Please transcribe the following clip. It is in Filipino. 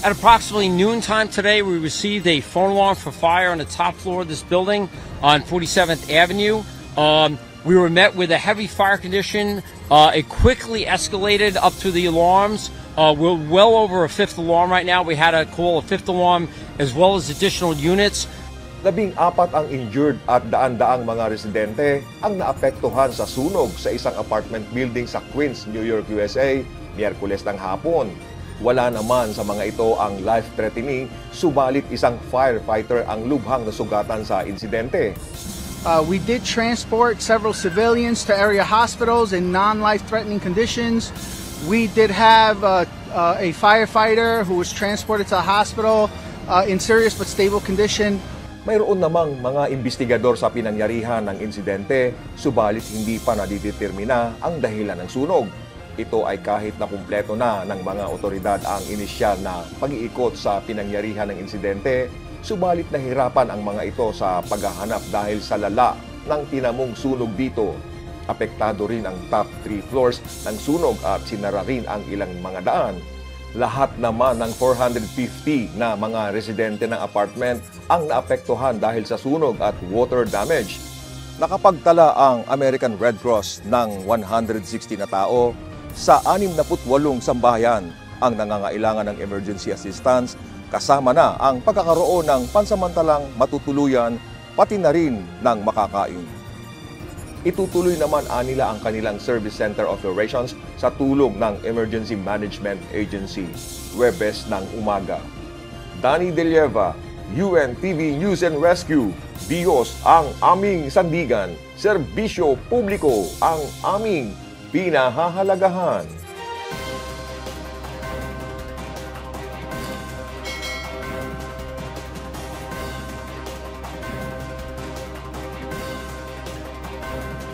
At approximately noontime today, we received a phone alarm for fire on the top floor of this building on 47th Avenue. We were met with a heavy fire condition. It quickly escalated up to the alarms. We're well over a fifth alarm right now. We had to call a fifth alarm as well as additional units. 14 ang injured at daan-daang mga residente ang naapektuhan sa sunog sa isang apartment building sa Queens, New York, USA, Miyerkules ng hapon. Wala naman sa mga ito ang life-threatening, subalit isang firefighter ang lubhang nasugatan sa insidente. We did transport several civilians to area hospitals in non-life-threatening conditions. We did have a firefighter who was transported to a hospital in serious but stable condition. Mayroon namang mga investigador sa pinangyarihan ng insidente, subalit hindi pa nadidetermina ang dahilan ng sunog. Ito ay kahit na kumpleto na ng mga otoridad ang inisyal na pag-iikot sa pinangyarihan ng insidente, subalit nahirapan ang mga ito sa paghahanap dahil sa lala ng tinamong sunog dito. Apektado rin ang top 3 floors ng sunog at sinara rin ang ilang mga daan. Lahat naman ng 450 na mga residente ng apartment ang naapektuhan dahil sa sunog at water damage. Nakapagtala ang American Red Cross ng 160 na tao sa 68 sambahayan ang nangangailangan ng emergency assistance, kasama na ang pagkakaroon ng pansamantalang matutuluyan pati na rin ng makakain. Itutuloy naman nila ang kanilang Service Center Operations sa tulong ng Emergency Management Agency, Huwebes ng umaga. Danny De Lieva, UNTV News and Rescue, Diyos ang aming sandigan, serbisyo publiko ang aming pinahahalagahan.